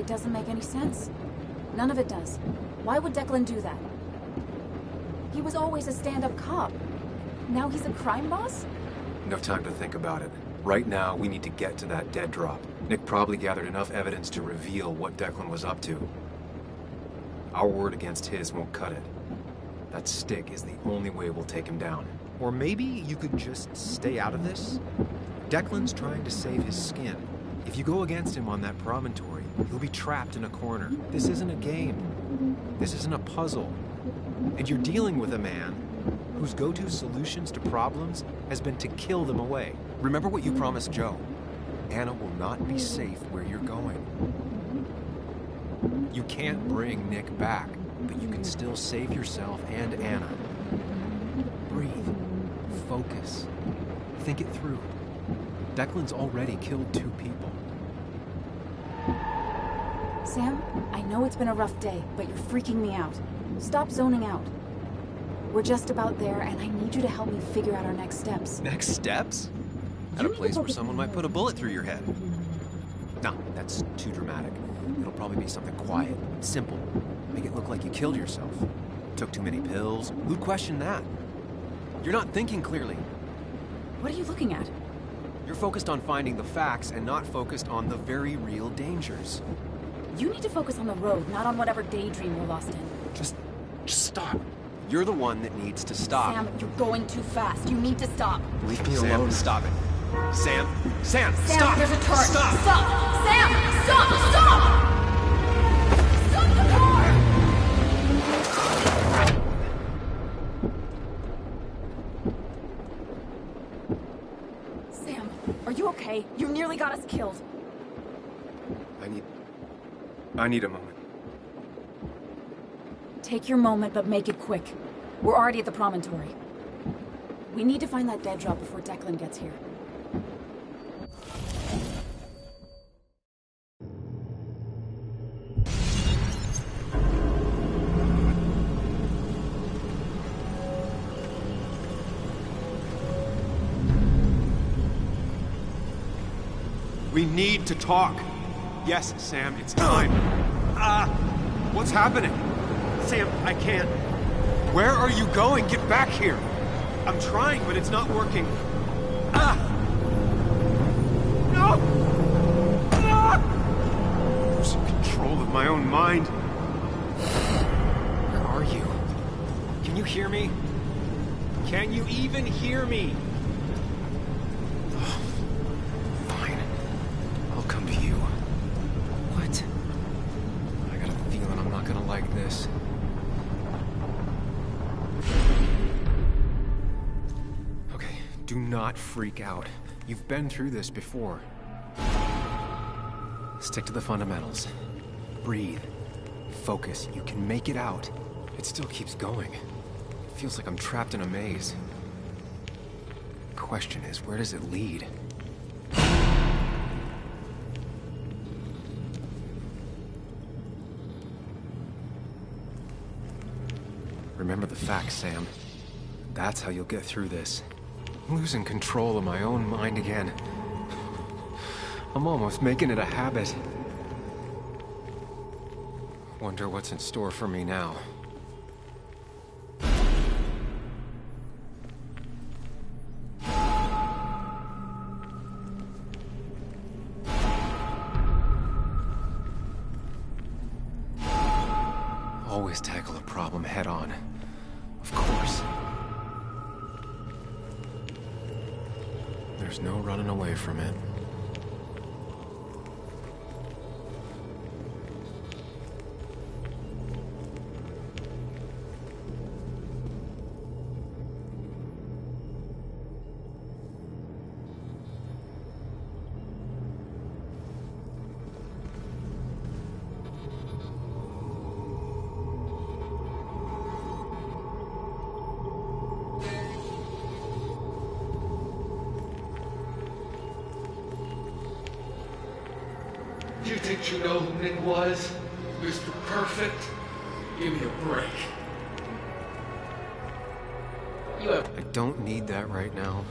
It doesn't make any sense. None of it does. Why would Declan do that? He was always a stand-up cop. Now he's a crime boss? Enough time to think about it. Right now, we need to get to that dead drop. Nick probably gathered enough evidence to reveal what Declan was up to. Our word against his won't cut it. That stick is the only way we'll take him down. Or maybe you could just stay out of this? Declan's trying to save his skin. If you go against him on that promontory, he'll be trapped in a corner. This isn't a game. This isn't a puzzle. And you're dealing with a man whose go-to solutions to problems has been to kill them away. Remember what you promised Joe. Anna will not be safe where you're going. You can't bring Nick back, but you can still save yourself and Anna. Breathe. Focus. Think it through. Declan's already killed 2 people. Sam, I know it's been a rough day, but you're freaking me out. Stop zoning out. We're just about there, and I need you to help me figure out our next steps. Next steps? At a place where someone might put a bullet through your head. No, that's too dramatic. It'll probably be something quiet, simple. Make it look like you killed yourself. Took too many pills. Who'd question that? You're not thinking clearly. What are you looking at? You're focused on finding the facts and not focused on the very real dangers. You need to focus on the road, not on whatever daydream you're lost in. Just stop. You're the one that needs to stop. Sam, you're going too fast. You need to stop. Leave me alone. Stop it. Sam, Sam, stop! There's a turret! Stop! Stop! Sam, stop! Stop! Stop the car! Sam, are you okay? You nearly got us killed. I need a moment. Take your moment, but make it quick. We're already at the promontory. We need to find that dead drop before Declan gets here. We need to talk. Yes, Sam, it's time. What's happening? Sam, I can't. Where are you going? Get back here. I'm trying, but it's not working. No! Losing control of my own mind. Where are you? Can you hear me? Can you even hear me? Fine. I'll come to you. What? I got a feeling I'm not gonna like this. Okay, do not freak out. You've been through this before. Stick to the fundamentals. Breathe. Focus. You can make it out. It still keeps going. It feels like I'm trapped in a maze. The question is, where does it lead? Remember the facts, Sam. That's how you'll get through this. I'm losing control of my own mind again. I'm almost making it a habit. Wonder what's in store for me now. Always tackle a problem head on. Of course. There's no running away from it. You think you know who Nick was? Mr. Perfect? Give me a break. I don't need that right now.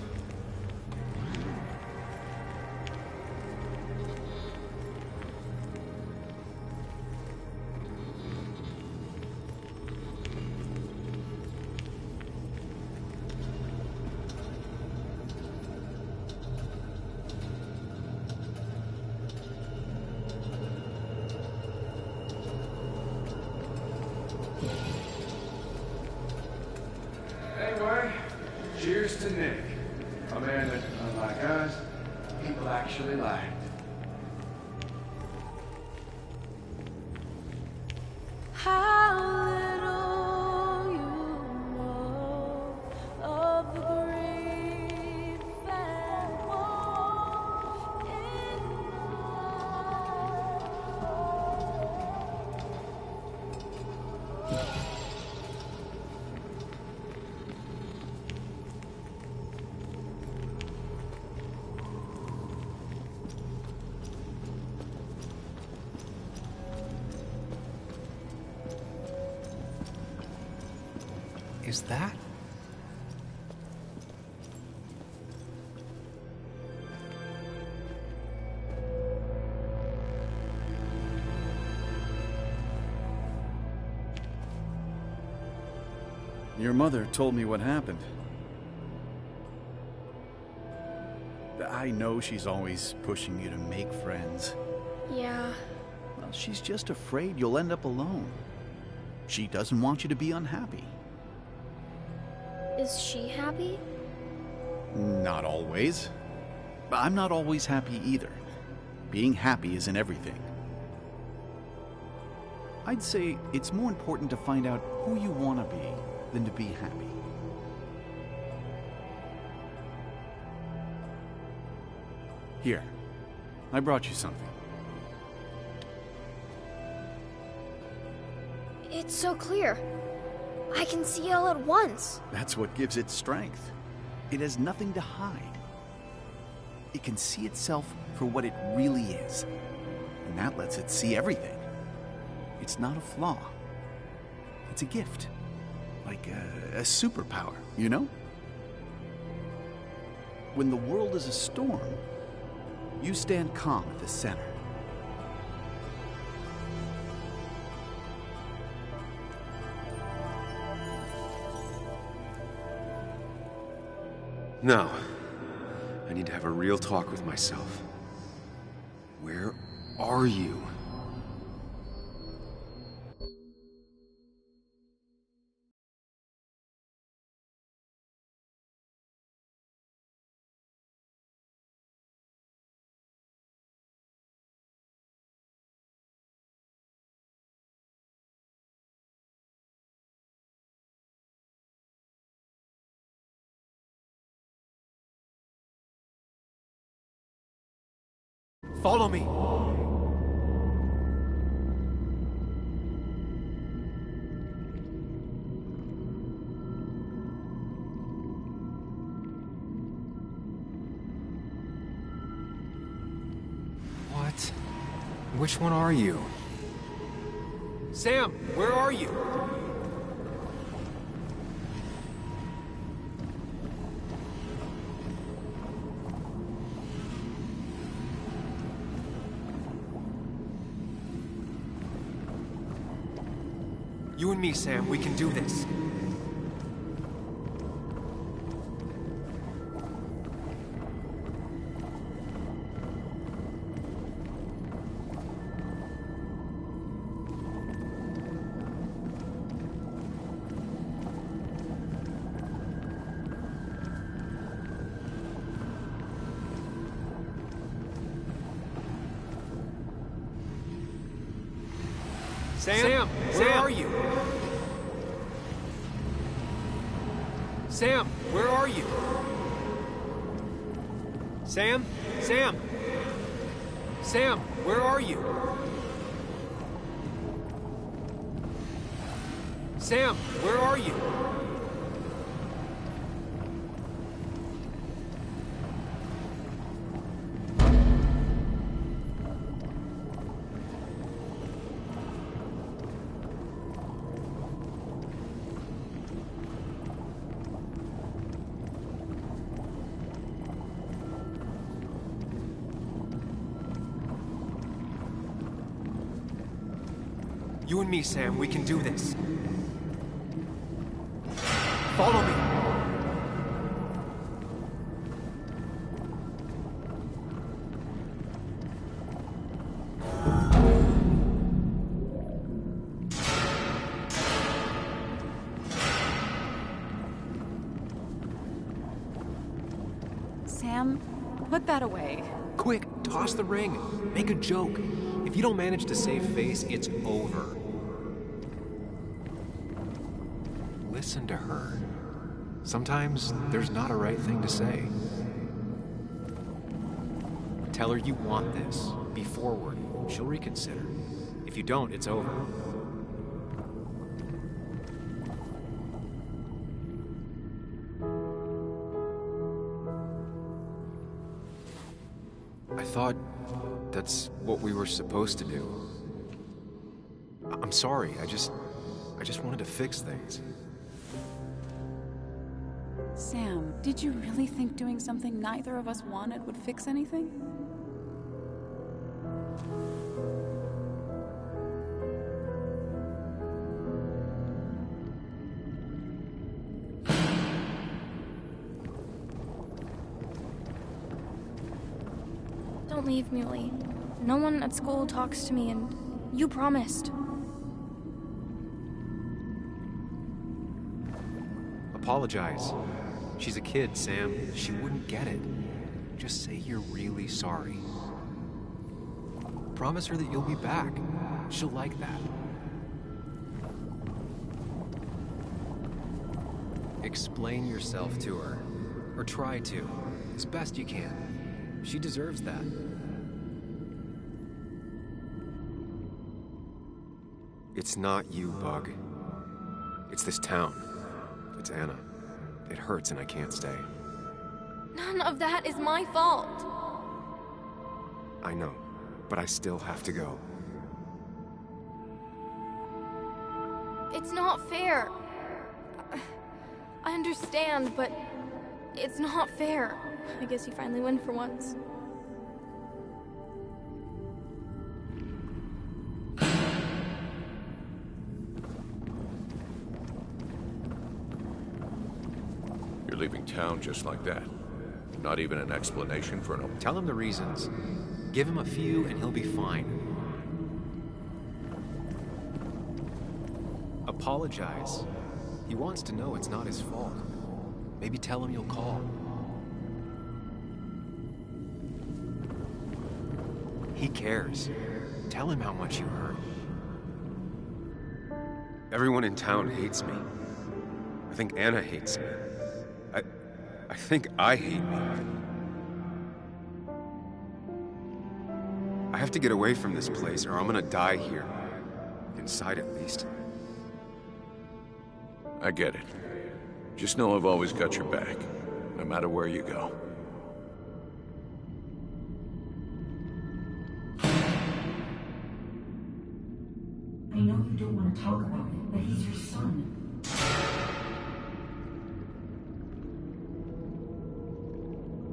anyway, cheers to Nick. A man that, unlike us, people actually liked. How little you know of the grief and woe in love. Is that? Your mother told me what happened. I know she's always pushing you to make friends. Yeah. Well, she's just afraid you'll end up alone. She doesn't want you to be unhappy. Is she happy? Not always. I'm not always happy either. Being happy isn't everything. I'd say it's more important to find out who you want to be than to be happy. Here, I brought you something. It's so clear. I can see it all at once. That's what gives it strength. It has nothing to hide. It can see itself for what it really is. And that lets it see everything. It's not a flaw. It's a gift. Like a superpower, you know? When the world is a storm, you stand calm at the center. Now, I need to have a real talk with myself. Where are you? Follow me! What? Which one are you? Sam, where are you? You and me, Sam, we can do this. Sam, where are you? Sam, where are you? Sam? Sam? Sam, where are you? Sam, where are you? You and me, Sam, we can do this. Follow me. Sam, put that away. Quick, toss the ring. Make a joke. If you don't manage to save face, it's over. Listen to her. Sometimes there's not a right thing to say. Tell her you want this. Be forward. She'll reconsider. If you don't, it's over. I thought that's what we were supposed to do. I'm sorry. I just wanted to fix things. Sam, did you really think doing something neither of us wanted would fix anything? Don't leave, Muley. No one at school talks to me, and you promised. Apologize. She's a kid, Sam. She wouldn't get it. Just say you're really sorry. Promise her that you'll be back. She'll like that. Explain yourself to her. Or try to. As best you can. She deserves that. It's not you, Bug. It's this town. It's Anna. It hurts and I can't stay. None of that is my fault. I know, but I still have to go. It's not fair. I understand, but it's not fair. I guess you finally win for once. You're leaving town just like that. Not even an explanation for an... Tell him the reasons. Give him a few and he'll be fine. Apologize. He wants to know it's not his fault. Maybe tell him you'll call. He cares. Tell him how much you hurt. Everyone in town hates me. I think Anna hates me. I think I hate me. I have to get away from this place or I'm gonna die here. Inside at least. I get it. Just know I've always got your back, no matter where you go. I know you don't want to talk about it, but he's your son.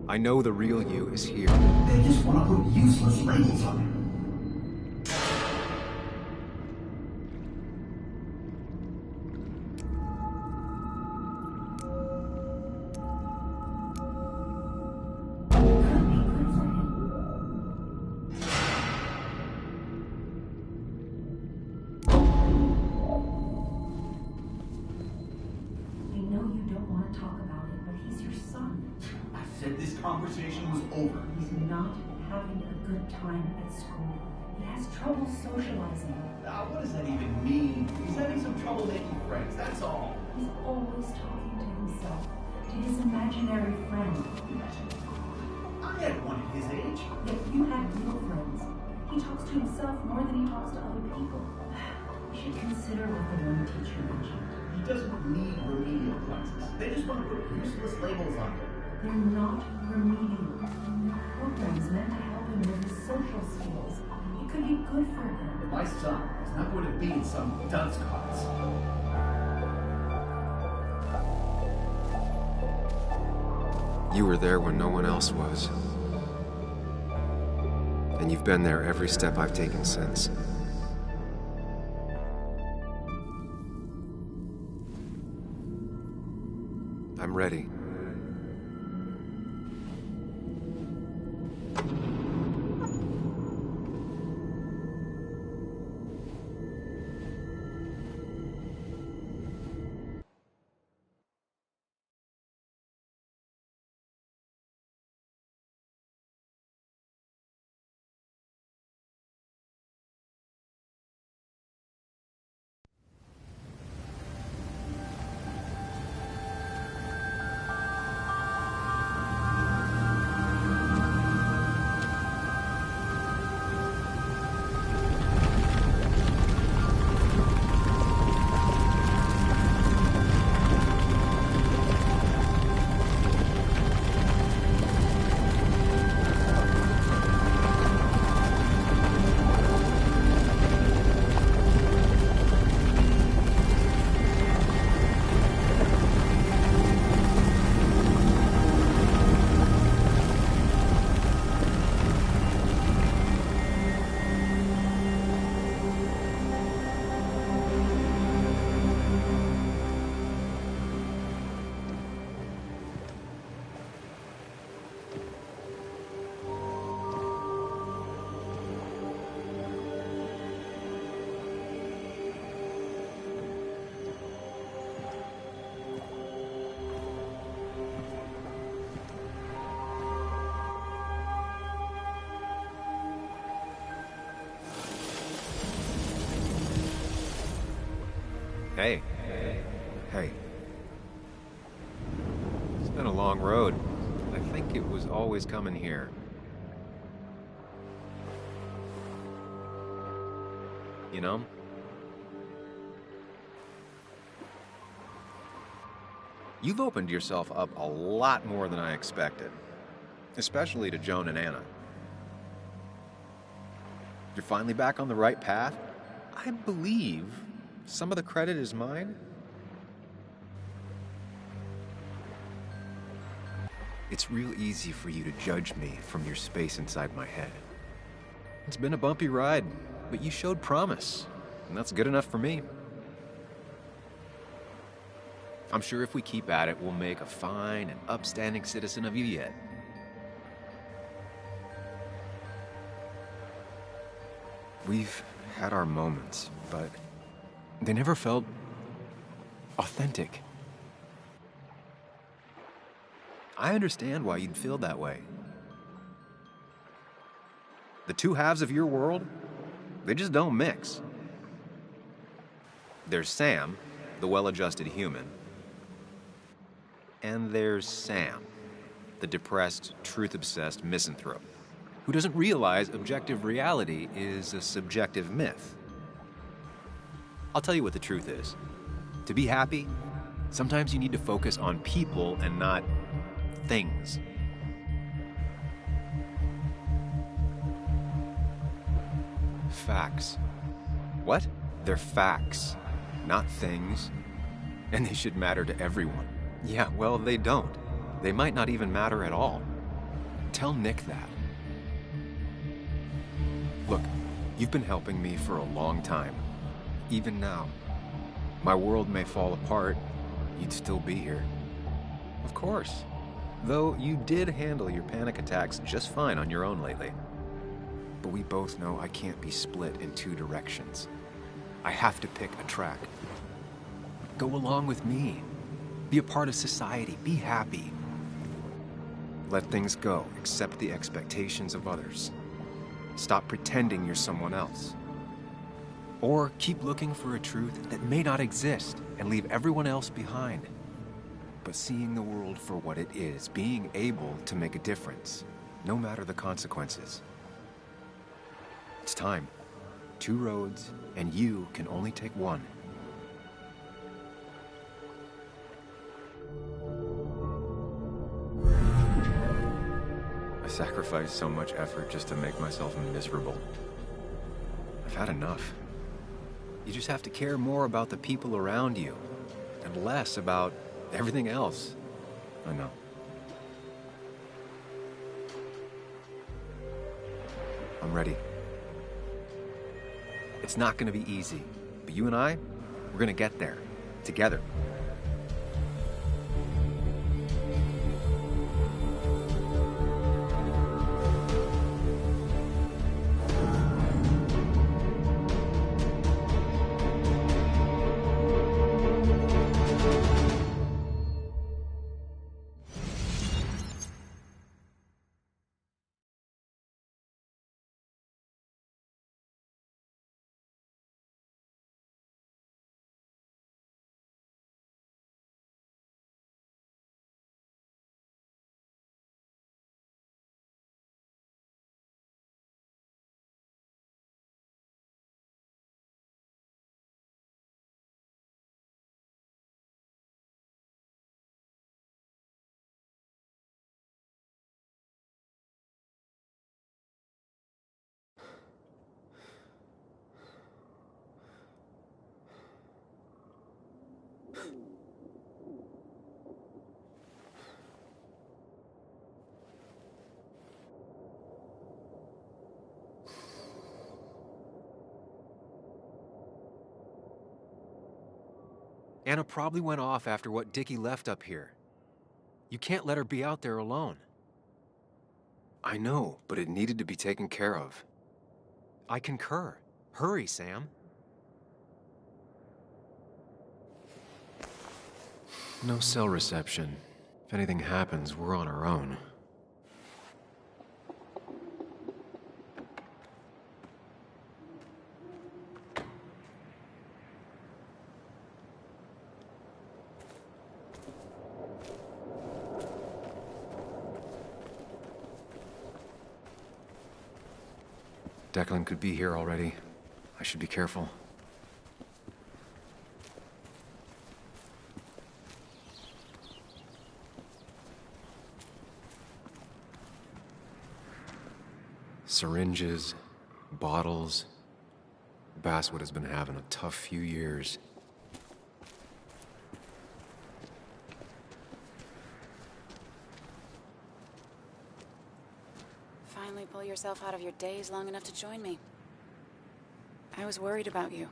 I know the real you is here. They just want to put useless labels on him. I know you don't want to talk about it, but he's your son. I said this conversation was over. He's not having a good time at school. He has trouble socializing. What does that even mean? He's having some trouble making friends, that's all. He's always talking to himself, to his imaginary friend. I had one at his age. Yet you had real friends. He talks to himself more than he talks to other people. You should consider what the one teacher mentioned. He doesn't need remedial classes. They just want to put useless labels on him. They're not remedial. Programs meant to help him with his social skills. It could be good for him. But my son is not going to be in some dunce class. You were there when no one else was. And you've been there every step I've taken since. I'm ready. Hey. Hey. It's been a long road. I think it was always coming here. You know? You've opened yourself up a lot more than I expected. Especially to Joan and Anna. You're finally back on the right path? I believe some of the credit is mine. It's real easy for you to judge me from your space inside my head. It's been a bumpy ride, but you showed promise, and that's good enough for me. I'm sure if we keep at it, we'll make a fine and upstanding citizen of you yet. We've had our moments, but they never felt authentic. I understand why you'd feel that way. The two halves of your world, they just don't mix. There's Sam, the well-adjusted human, and there's Sam, the depressed, truth-obsessed misanthrope, who doesn't realize objective reality is a subjective myth. I'll tell you what the truth is. To be happy, sometimes you need to focus on people and not things. Facts. What? They're facts, not things. And they should matter to everyone. Yeah, well, they don't. They might not even matter at all. Tell Nick that. Look, you've been helping me for a long time. Even now. My world may fall apart, you'd still be here. Of course. Though you did handle your panic attacks just fine on your own lately. But we both know I can't be split in two directions. I have to pick a track. Go along with me. Be a part of society. Be happy. Let things go. Accept the expectations of others. Stop pretending you're someone else. Or keep looking for a truth that may not exist and leave everyone else behind. But seeing the world for what it is, being able to make a difference, no matter the consequences. It's time. Two roads, and you can only take one. I sacrificed so much effort just to make myself miserable. I've had enough. You just have to care more about the people around you, and less about everything else. I know. I'm ready. It's not gonna be easy, but you and I, we're gonna get there. Together. Anna probably went off after what Dickie left up here. You can't let her be out there alone. I know, but it needed to be taken care of. I concur. Hurry, Sam. No cell reception. If anything happens, we're on our own. Declan could be here already. I should be careful. Syringes, bottles. Basswood has been having a tough few years. Finally pull yourself out of your daze long enough to join me. I was worried about you.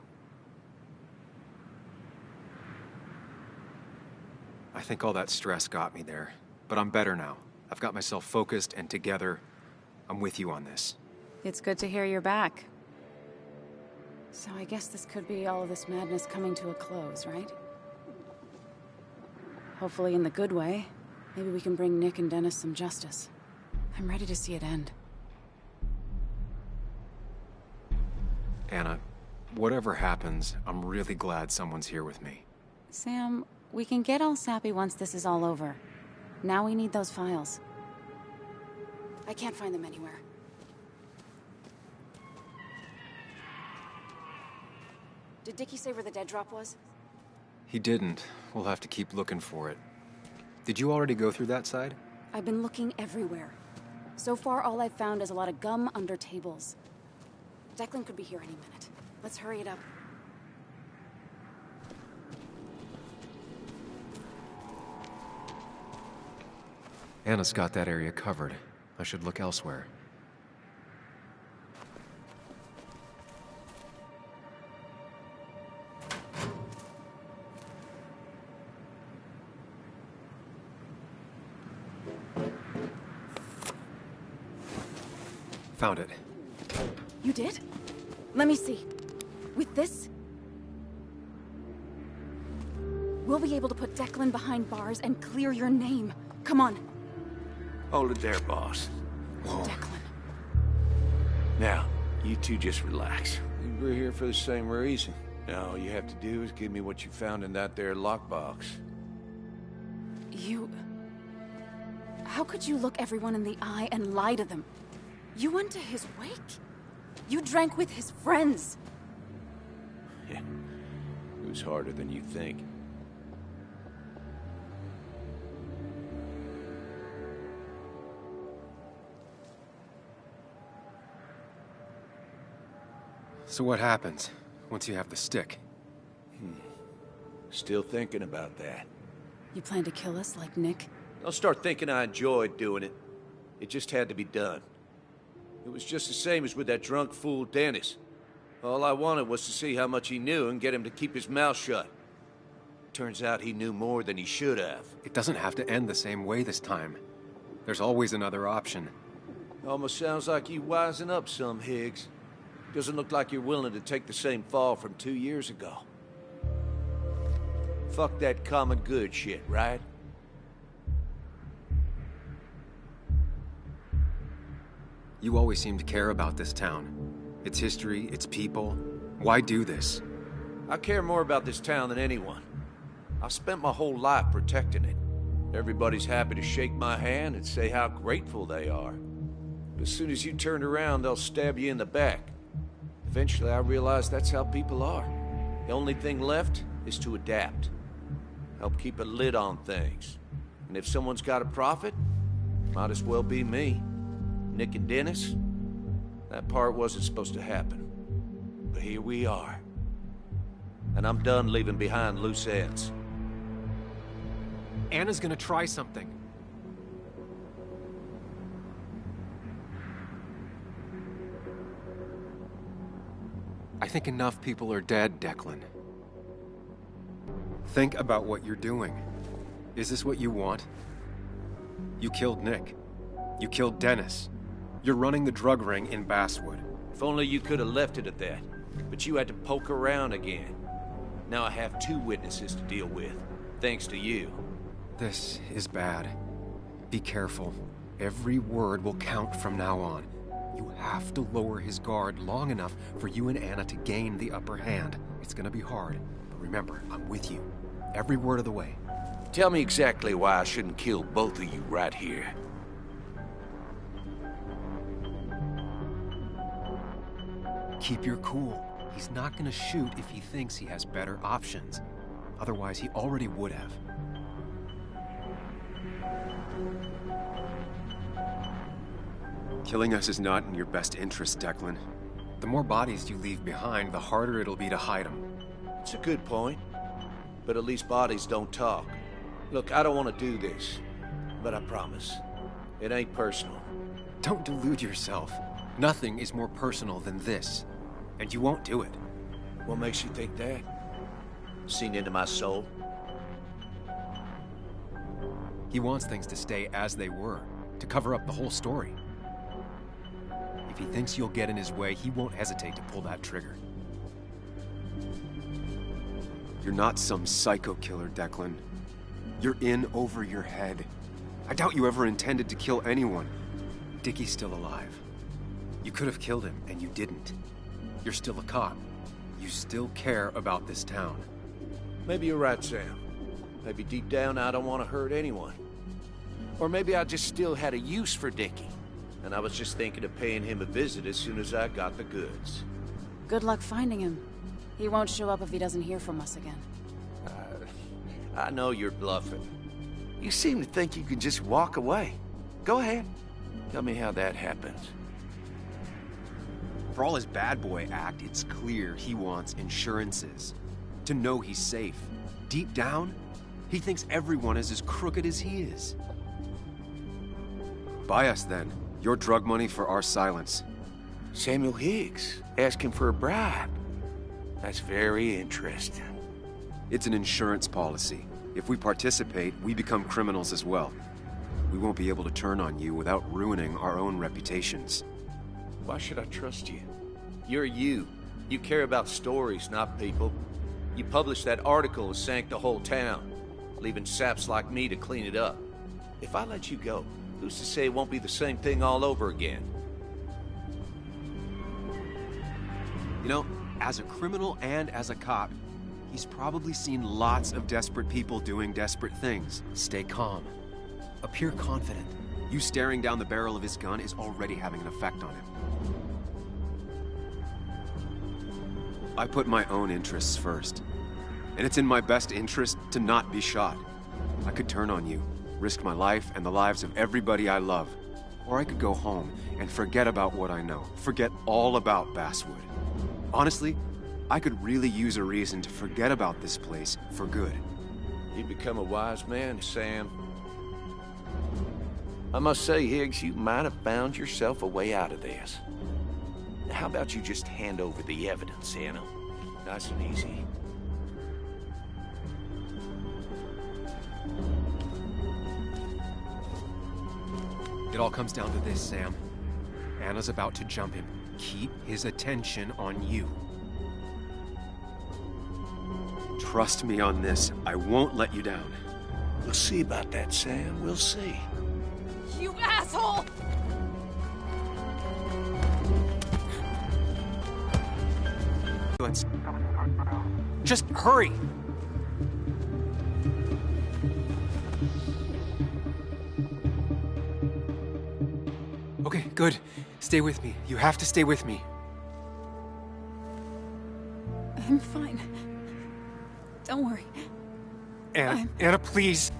I think all that stress got me there, but I'm better now. I've got myself focused and together. I'm with you on this. It's good to hear you're back. So I guess this could be all of this madness coming to a close, right? Hopefully in the good way. Maybe we can bring Nick and Dennis some justice. I'm ready to see it end. Anna, whatever happens, I'm really glad someone's here with me. Sam, we can get all sappy once this is all over. Now we need those files. I can't find them anywhere. Did Dickie say where the dead drop was? He didn't. We'll have to keep looking for it. Did you already go through that side? I've been looking everywhere. So far, all I've found is a lot of gum under tables. Declan could be here any minute. Let's hurry it up. Anna's got that area covered. I should look elsewhere. Found it. You did? Let me see. With this, we'll be able to put Declan behind bars and clear your name. Come on. Hold it there, boss. Whoa. Declan. Now, you two just relax. We're here for the same reason. Now all you have to do is give me what you found in that there lockbox. You... How could you look everyone in the eye and lie to them? You went to his wake? You drank with his friends. Yeah, it was harder than you think. So what happens once you have the stick? Still thinking about that. You plan to kill us like Nick? Don't start thinking I enjoyed doing it. It just had to be done. It was just the same as with that drunk fool Dennis. All I wanted was to see how much he knew and get him to keep his mouth shut. Turns out he knew more than he should have. It doesn't have to end the same way this time. There's always another option. Almost sounds like you wising up some, Higgs. Doesn't look like you're willing to take the same fall from 2 years ago. Fuck that common good shit, right? You always seem to care about this town. Its history, its people. Why do this? I care more about this town than anyone. I've spent my whole life protecting it. Everybody's happy to shake my hand and say how grateful they are. But as soon as you turn around, they'll stab you in the back. Eventually, I realized that's how people are. The only thing left is to adapt. Help keep a lid on things. And if someone's got a profit, might as well be me. Nick and Dennis, that part wasn't supposed to happen. But here we are. And I'm done leaving behind loose ends. Anna's gonna try something. I think enough people are dead, Declan. Think about what you're doing. Is this what you want? You killed Nick. You killed Dennis. You're running the drug ring in Basswood. If only you could have left it at that. But you had to poke around again. Now I have 2 witnesses to deal with, thanks to you. This is bad. Be careful. Every word will count from now on. You have to lower his guard long enough for you and Anna to gain the upper hand. It's gonna be hard, but remember, I'm with you. Every word of the way. Tell me exactly why I shouldn't kill both of you right here. Keep your cool. He's not gonna shoot if he thinks he has better options. Otherwise, he already would have. Killing us is not in your best interest, Declan. The more bodies you leave behind, the harder it'll be to hide them. It's a good point. But at least bodies don't talk. Look, I don't want to do this. But I promise. It ain't personal. Don't delude yourself. Nothing is more personal than this. And you won't do it. What makes you think that? Seen into my soul? He wants things to stay as they were, to cover up the whole story. If he thinks you'll get in his way, he won't hesitate to pull that trigger. You're not some psycho killer, Declan. You're in over your head. I doubt you ever intended to kill anyone. Dickie's still alive. You could have killed him, and you didn't. You're still a cop. You still care about this town. Maybe you're right, Sam. Maybe deep down I don't want to hurt anyone. Or maybe I just still had a use for Dickie. And I was just thinking of paying him a visit as soon as I got the goods. Good luck finding him. He won't show up if he doesn't hear from us again. I know you're bluffing. You seem to think you can just walk away. Go ahead. Tell me how that happens. For all his bad boy act, it's clear he wants insurances. To know he's safe. Deep down, he thinks everyone is as crooked as he is. Buy us, then. Your drug money for our silence. Samuel Higgs, asking for a bribe. That's very interesting. It's an insurance policy. If we participate, we become criminals as well. We won't be able to turn on you without ruining our own reputations. Why should I trust you? You're you. You care about stories, not people. You published that article that sank the whole town, leaving saps like me to clean it up. If I let you go, who's to say it won't be the same thing all over again? You know, as a criminal and as a cop, he's probably seen lots of desperate people doing desperate things. Stay calm. Appear confident. You staring down the barrel of his gun is already having an effect on him. I put my own interests first. And it's in my best interest to not be shot. I could turn on you, risk my life and the lives of everybody I love. Or I could go home and forget about what I know. Forget all about Basswood. Honestly, I could really use a reason to forget about this place for good. You've become a wise man, Sam. I must say, Higgs, you might have found yourself a way out of this. How about you just hand over the evidence, Anna? Nice and easy. It all comes down to this, Sam. Anna's about to jump him. Keep his attention on you. Trust me on this. I won't let you down. We'll see about that, Sam. We'll see. You asshole! Just hurry! Okay, good. Stay with me. You have to stay with me. I'm fine. Don't worry. Anna, Anna, please.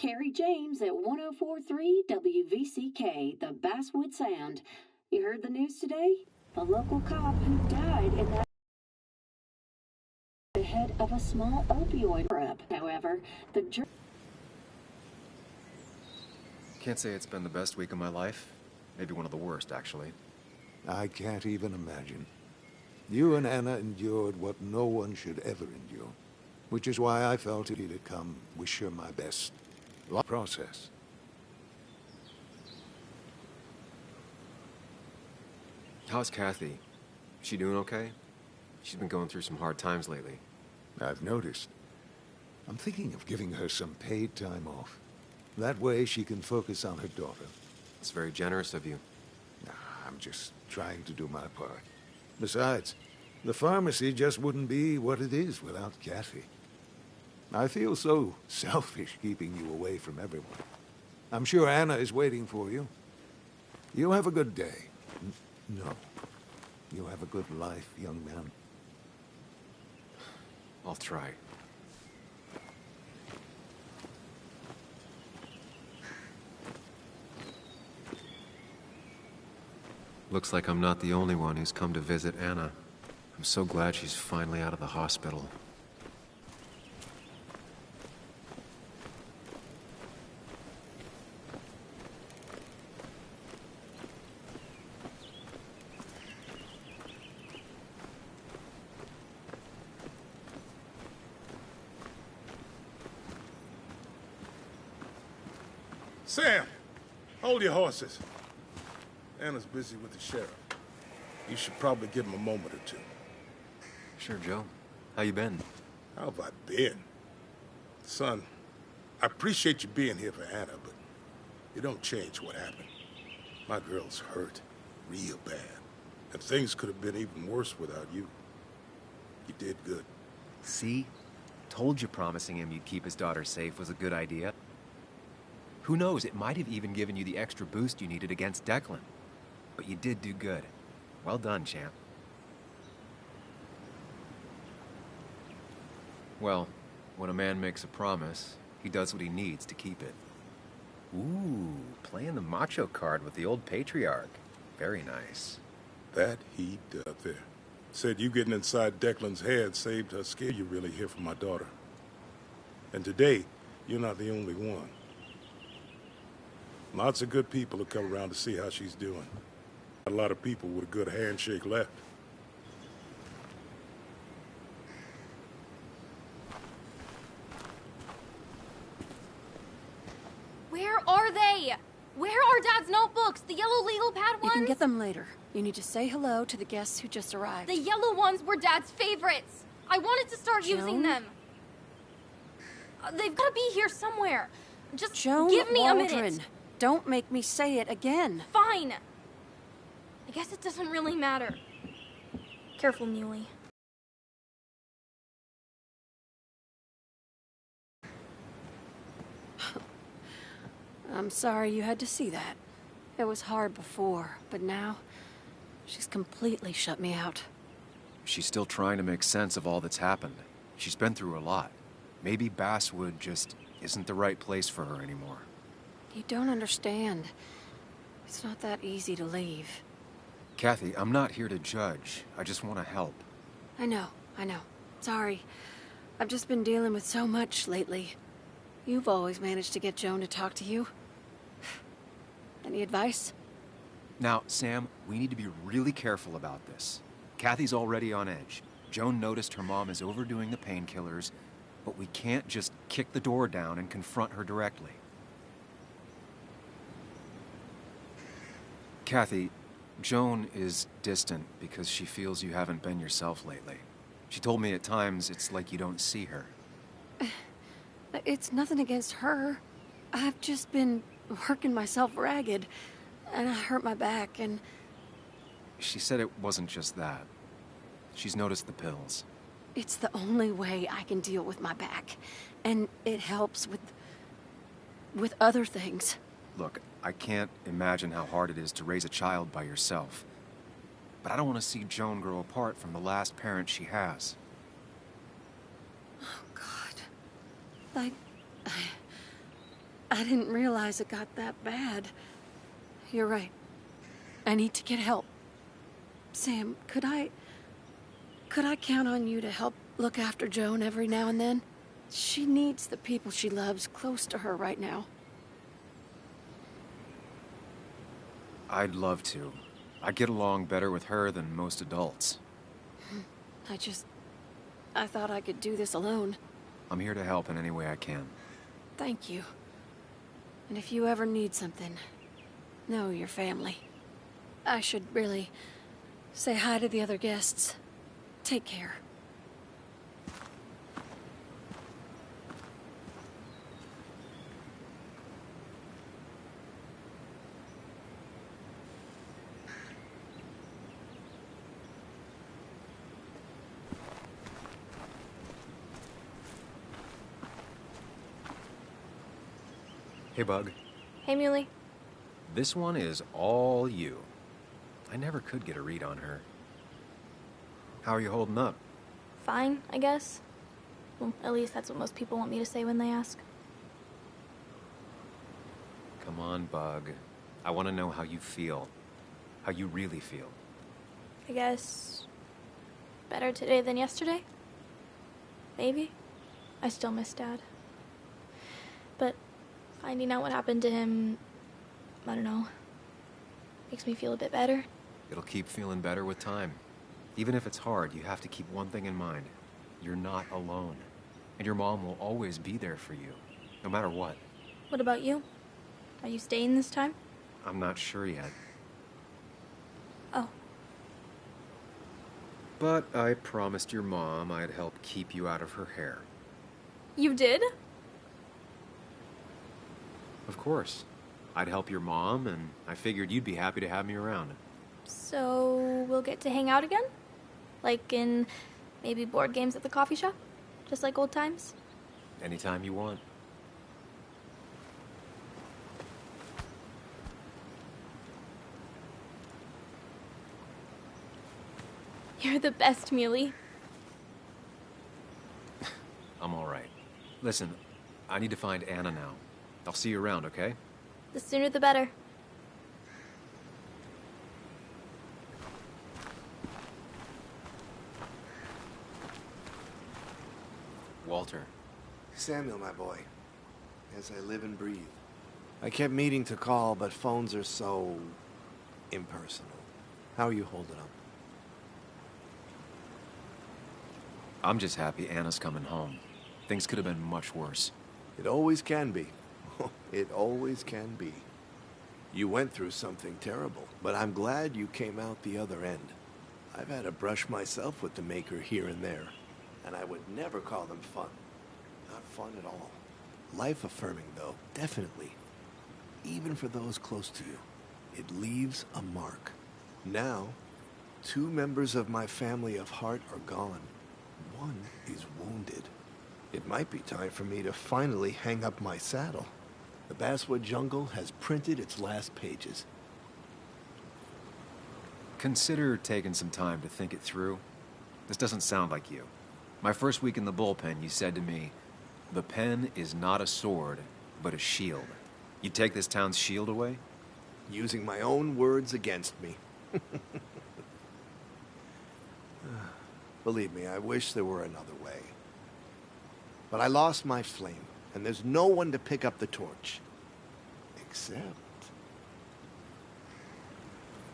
Carrie James at 104.3 WVCK, the Basswood Sound. You heard the news today? A local cop who died in that ahead of a small opioid rep. However, the jury... Can't say it's been the best week of my life. Maybe one of the worst, actually. I can't even imagine. You and Anna endured what no one should ever endure, which is why I felt it to come wish her my best. Long process. How's Kathy? She doing okay? She's been going through some hard times lately. I've noticed. I'm thinking of giving her some paid time off. That way she can focus on her daughter. It's very generous of you. I'm just trying to do my part. Besides, the pharmacy just wouldn't be what it is without Kathy. I feel so selfish keeping you away from everyone. I'm sure Anna is waiting for you. You have a good day. No. You have a good life, young man. I'll try. Looks like I'm not the only one who's come to visit Anna. I'm so glad she's finally out of the hospital. Sam, hold your horses. Anna's busy with the sheriff. You should probably give him a moment or two. Sure, Joe. How you been? How have I been? Son, I appreciate you being here for Anna, but it don't change what happened. My girl's hurt, real bad. And things could have been even worse without you. You did good. See? Told you promising him you'd keep his daughter safe was a good idea. Who knows, it might have even given you the extra boost you needed against Declan. But you did do good. Well done, champ. Well, when a man makes a promise, he does what he needs to keep it. Ooh, playing the macho card with the old patriarch. Very nice. That he did up there. Said you getting inside Declan's head saved her skin. You really hear from my daughter. And today, you're not the only one. Lots of good people will come around to see how she's doing. A lot of people with a good handshake left. Where are they? Where are Dad's notebooks? The yellow legal pad ones? You can get them later. You need to say hello to the guests who just arrived. The yellow ones were Dad's favorites. I wanted to start using them. They've got to be here somewhere. Just give me a minute. Don't make me say it again. Fine. I guess it doesn't really matter. Careful, Muley. I'm sorry you had to see that. It was hard before, but now she's completely shut me out. She's still trying to make sense of all that's happened. She's been through a lot. Maybe Basswood just isn't the right place for her anymore. You don't understand. It's not that easy to leave. Kathy, I'm not here to judge. I just want to help. I know. Sorry. I've just been dealing with so much lately. You've always managed to get Joan to talk to you. Any advice? Now, Sam, we need to be really careful about this. Kathy's already on edge. Joan noticed her mom is overdoing the painkillers, but we can't just kick the door down and confront her directly. Kathy, Joan is distant because she feels you haven't been yourself lately. She told me at times it's like you don't see her. It's nothing against her. I've just been working myself ragged, and I hurt my back, and... She said it wasn't just that. She's noticed the pills. It's the only way I can deal with my back, and it helps with other things. Look, I can't imagine how hard it is to raise a child by yourself. But I don't want to see Joan grow apart from the last parent she has. Oh, God. I didn't realize it got that bad. You're right. I need to get help. Sam, could I count on you to help look after Joan every now and then? She needs the people she loves close to her right now. I'd love to, I get along better with her than most adults. I thought I could do this alone. I'm here to help in any way I can. Thank you. And if you ever need something, know your family. I should really say hi to the other guests. Take care. Hey, Bug. Hey, Muley. This one is all you. I never could get a read on her. How are you holding up? Fine, I guess. Well, at least that's what most people want me to say when they ask. Come on, Bug. I want to know how you feel. How you really feel. I guess... better today than yesterday? Maybe. I still miss Dad. But finding out what happened to him... I don't know. Makes me feel a bit better. It'll keep feeling better with time. Even if it's hard, you have to keep one thing in mind. You're not alone. And your mom will always be there for you, no matter what. What about you? Are you staying this time? I'm not sure yet. Oh. But I promised your mom I'd help keep you out of her hair. You did? Of course. I'd help your mom, and I figured you'd be happy to have me around. So we'll get to hang out again? Like in maybe board games at the coffee shop? Just like old times? Anytime you want. You're the best, Muley. I'm all right. Listen, I need to find Anna now. I'll see you around, okay? The sooner the better. Walter. Samuel, my boy. As I live and breathe. I kept meaning to call, but phones are so... impersonal. How are you holding up? I'm just happy Anna's coming home. Things could have been much worse. It always can be. It always can be. You went through something terrible, but I'm glad you came out the other end. I've had a brush myself with the Maker here and there, and I would never call them fun. Not fun at all. Life-affirming, though, definitely. Even for those close to you. It leaves a mark. Now, 2 members of my family of heart are gone. One is wounded. It might be time for me to finally hang up my saddle. The Basswood Jungle has printed its last pages. Consider taking some time to think it through. This doesn't sound like you. My first week in the bullpen, you said to me, "The pen is not a sword, but a shield." You'd take this town's shield away? Using my own words against me. Believe me, I wish there were another way. But I lost my flame, and there's no one to pick up the torch. Except...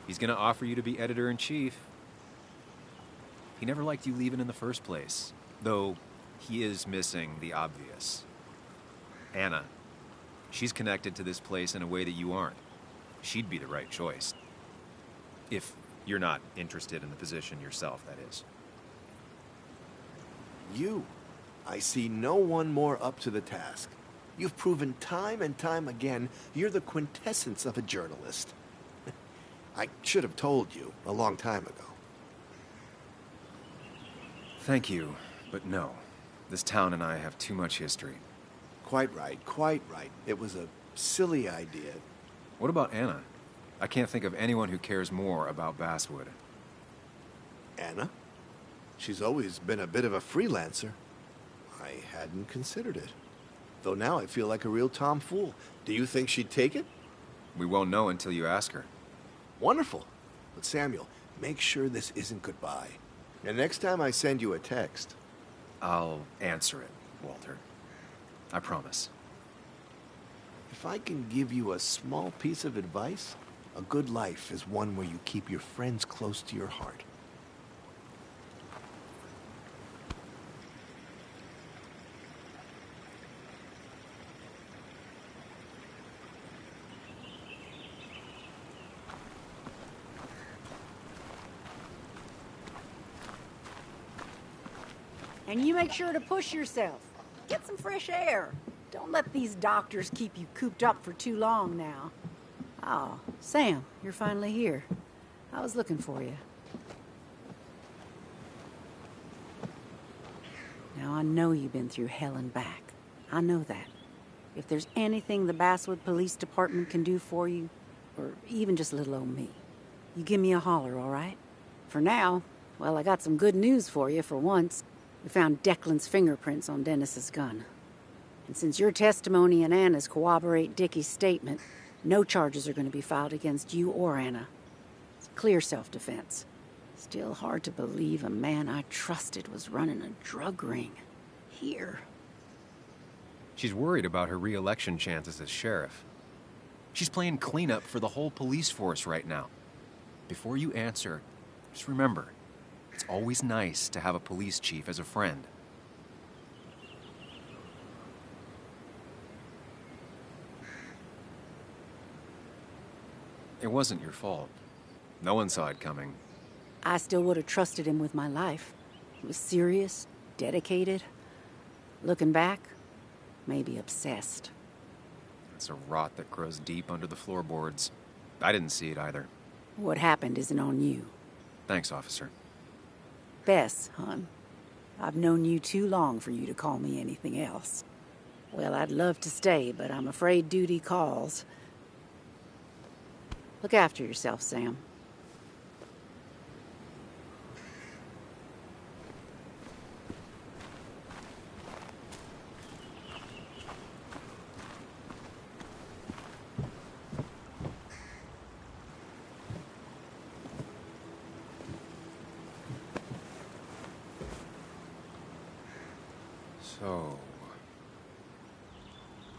He's gonna offer you to be editor-in-chief. He never liked you leaving in the first place, though he is missing the obvious. Anna. She's connected to this place in a way that you aren't. She'd be the right choice. If you're not interested in the position yourself, that is. You. I see no one more up to the task. You've proven time and time again you're the quintessence of a journalist. I should have told you a long time ago. Thank you, but no. This town and I have too much history. Quite right, quite right. It was a silly idea. What about Anna? I can't think of anyone who cares more about Basswood. Anna? She's always been a bit of a freelancer. I hadn't considered it. Though now I feel like a real tomfool. Do you think she'd take it? We won't know until you ask her. Wonderful. But Samuel, make sure this isn't goodbye. And next time I send you a text... I'll answer it, Walter. I promise. If I can give you a small piece of advice, A good life is one where you keep your friends close to your heart. And you make sure to push yourself. Get some fresh air. Don't let these doctors keep you cooped up for too long now. Oh, Sam, you're finally here. I was looking for you. Now, I know you've been through hell and back. I know that. If there's anything the Basswood Police Department can do for you, or even just little old me, you give me a holler, all right? For now, well, I got some good news for you for once. We found Declan's fingerprints on Dennis's gun. And since your testimony and Anna's corroborate Dickie's statement, no charges are going to be filed against you or Anna. It's clear self-defense. Still hard to believe a man I trusted was running a drug ring. Here. She's worried about her re-election chances as sheriff. She's playing cleanup for the whole police force right now. Before you answer, just remember, it's always nice to have a police chief as a friend. It wasn't your fault. No one saw it coming. I still would have trusted him with my life. He was serious, dedicated. Looking back, maybe obsessed. It's a rot that grows deep under the floorboards. I didn't see it either. What happened isn't on you. Thanks, officer. Bess, hon. I've known you too long for you to call me anything else. Well, I'd love to stay, but I'm afraid duty calls. Look after yourself, Sam.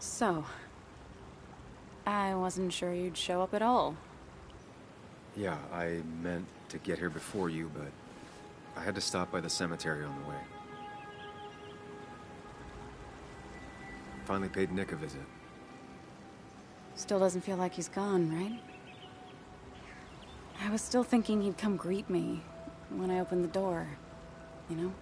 So, I wasn't sure you'd show up at all. Yeah, I meant to get here before you, but I had to stop by the cemetery on the way. Finally paid Nick a visit. Still doesn't feel like he's gone, right? I was still thinking he'd come greet me when I opened the door, you know?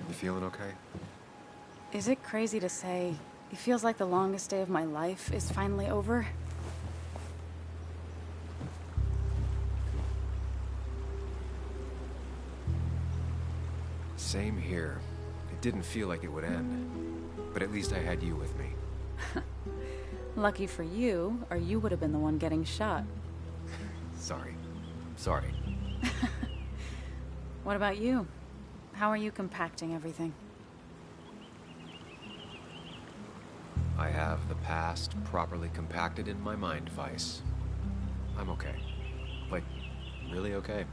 You feeling okay? Is it crazy to say it feels like the longest day of my life is finally over? Same here. It didn't feel like it would end. But at least I had you with me. Lucky for you, or you would have been the one getting shot. Sorry. Sorry. What about you? How are you compacting everything? I have the past properly compacted in my mind vice. I'm okay. Like, really okay.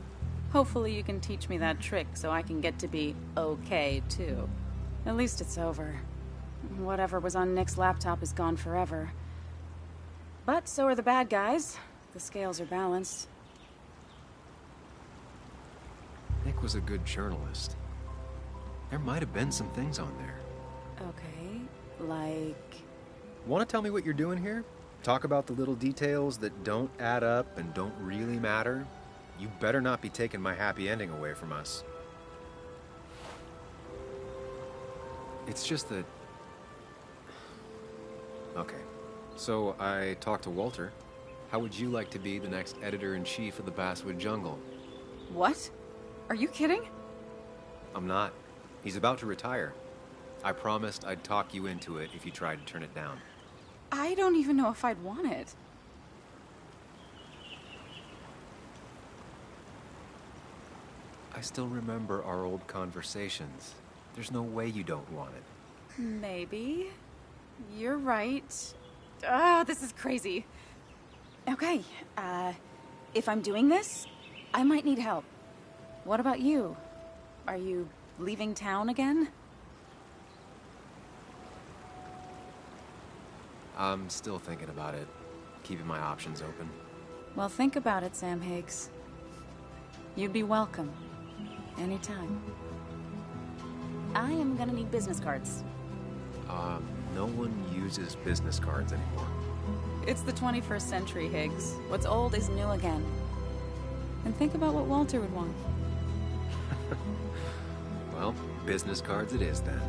Hopefully you can teach me that trick so I can get to be okay, too. At least it's over. Whatever was on Nick's laptop is gone forever. But so are the bad guys. The scales are balanced. Nick was a good journalist. There might have been some things on there. Okay, like... Want to tell me what you're doing here? Talk about the little details that don't add up and don't really matter? You better not be taking my happy ending away from us. It's just that... Okay, so I talked to Walter. How would you like to be the next editor-in-chief of the Basswood Jungle? What? Are you kidding? I'm not. He's about to retire. I promised I'd talk you into it if you tried to turn it down. I don't even know if I'd want it. I still remember our old conversations. There's no way you don't want it. Maybe. You're right. Ah, this is crazy. Okay, if I'm doing this, I might need help. What about you? Are you leaving town again? I'm still thinking about it, keeping my options open. Well, think about it, Sam Higgs. You'd be welcome. Anytime. I am gonna need business cards. No one uses business cards anymore. It's the 21st century, Higgs. What's old is new again. And think about what Walter would want. Well, business cards it is then.